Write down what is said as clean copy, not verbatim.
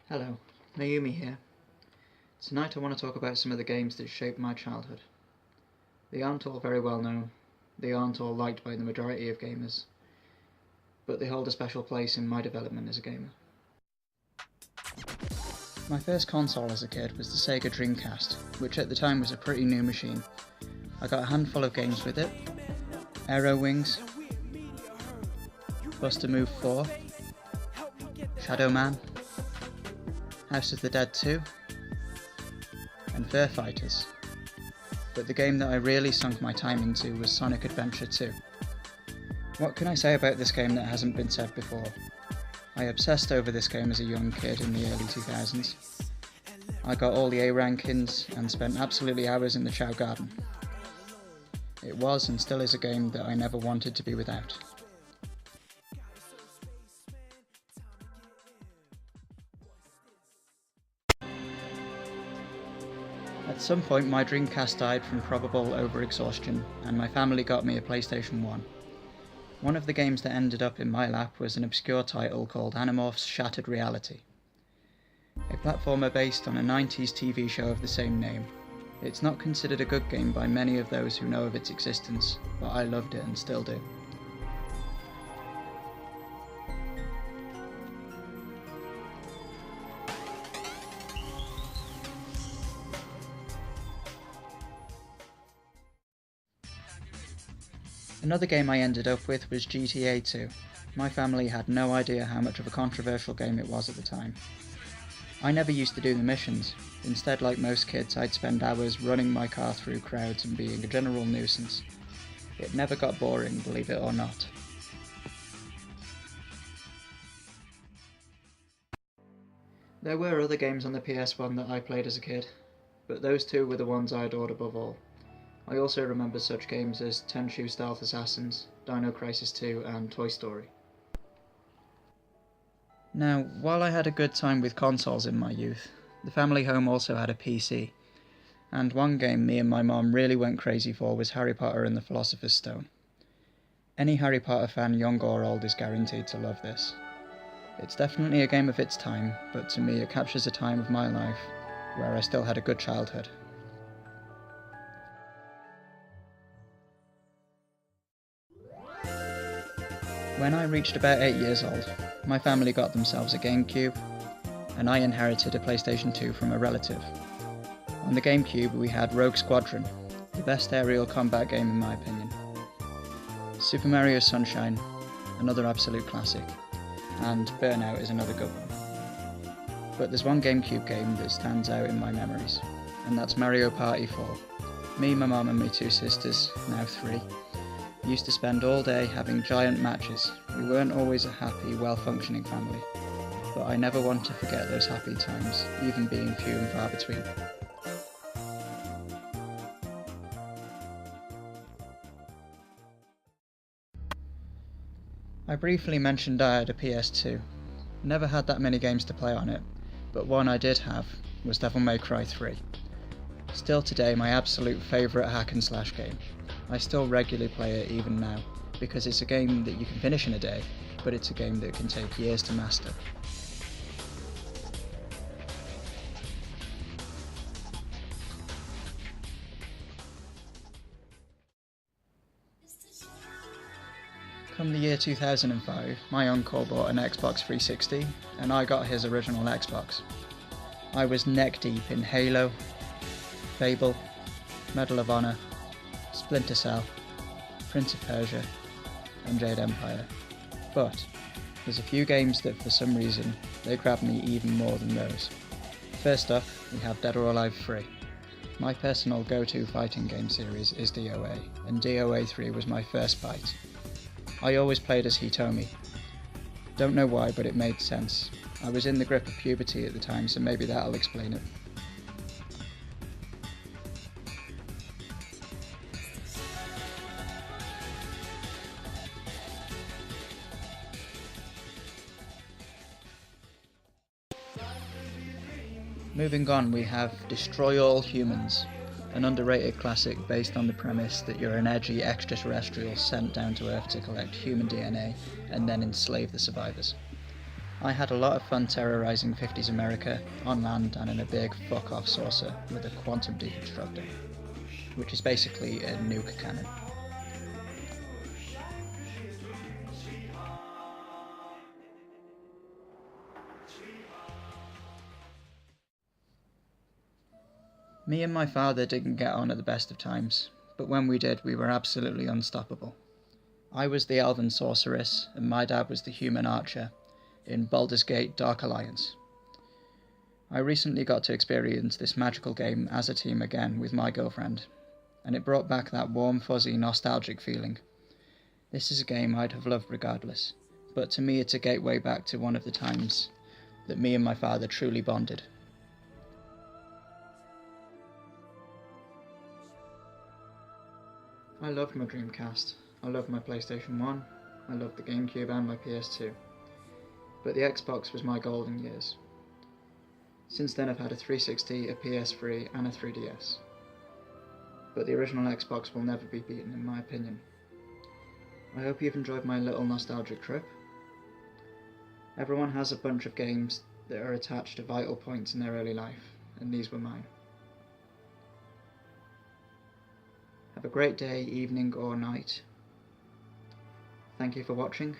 Hello, Mayumi here. Tonight I want to talk about some of the games that shaped my childhood. They aren't all very well known, they aren't all liked by the majority of gamers, but they hold a special place in my development as a gamer. My first console as a kid was the Sega Dreamcast, which at the time was a pretty new machine. I got a handful of games with it: Aero Wings, Buster Move 4, Shadow Man, House of the Dead 2, and Fur Fighters. But the game that I really sunk my time into was Sonic Adventure 2. What can I say about this game that hasn't been said before? I obsessed over this game as a young kid in the early 2000s. I got all the A rankings and spent absolutely hours in the Chow Garden. It was and still is a game that I never wanted to be without. At some point my Dreamcast died from probable overexhaustion, and my family got me a PlayStation 1. One of the games that ended up in my lap was an obscure title called Animorphs Shattered Reality, a platformer based on a 90s TV show of the same name. It's not considered a good game by many of those who know of its existence, but I loved it and still do. Another game I ended up with was GTA 2. My family had no idea how much of a controversial game it was at the time. I never used to do the missions. Instead, like most kids, I'd spend hours running my car through crowds and being a general nuisance. It never got boring, believe it or not. There were other games on the PS1 that I played as a kid, but those two were the ones I adored above all. I also remember such games as Tenchu Stealth Assassins, Dino Crisis 2 and Toy Story. Now, while I had a good time with consoles in my youth, the family home also had a PC, and one game me and my mom really went crazy for was Harry Potter and the Philosopher's Stone. Any Harry Potter fan, young or old, is guaranteed to love this. It's definitely a game of its time, but to me it captures a time of my life where I still had a good childhood. When I reached about 8 years old, my family got themselves a GameCube, and I inherited a PlayStation 2 from a relative. On the GameCube we had Rogue Squadron, the best aerial combat game in my opinion. Super Mario Sunshine, another absolute classic, and Burnout is another good one. But there's one GameCube game that stands out in my memories, and that's Mario Party 4. Me, my mum and my two sisters, now 3, used to spend all day having giant matches. We weren't always a happy, well-functioning family, but I never want to forget those happy times, even being few and far between. I briefly mentioned I had a PS2. Never had that many games to play on it, but one I did have was Devil May Cry 3. Still today my absolute favourite hack and slash game. I still regularly play it even now, because it's a game that you can finish in a day, but it's a game that can take years to master. Come the year 2005, my uncle bought an Xbox 360, and I got his original Xbox. I was neck deep in Halo, Fable, Medal of Honor, Splinter Cell, Prince of Persia, and Jade Empire. But there's a few games that for some reason they grabbed me even more than those. First up, we have Dead or Alive 3. My personal go-to fighting game series is DOA, and DOA 3 was my first bite. I always played as Hitomi. Don't know why, but it made sense. I was in the grip of puberty at the time, so maybe that'll explain it. Moving on, we have Destroy All Humans, an underrated classic based on the premise that you're an edgy extraterrestrial sent down to Earth to collect human DNA and then enslave the survivors. I had a lot of fun terrorising 50s America on land and in a big fuck-off saucer with a quantum deconstructor, which is basically a nuke cannon. Me and my father didn't get on at the best of times, but when we did, we were absolutely unstoppable. I was the elven sorceress, and my dad was the human archer in Baldur's Gate Dark Alliance. I recently got to experience this magical game as a team again with my girlfriend, and it brought back that warm, fuzzy, nostalgic feeling. This is a game I'd have loved regardless, but to me it's a gateway back to one of the times that me and my father truly bonded. I loved my Dreamcast, I loved my PlayStation 1, I loved the GameCube and my PS2, but the Xbox was my golden years. Since then I've had a 360, a PS3 and a 3DS, but the original Xbox will never be beaten in my opinion. I hope you've enjoyed my little nostalgic trip. Everyone has a bunch of games that are attached to vital points in their early life, and these were mine. Have a great day, evening or night. Thank you for watching.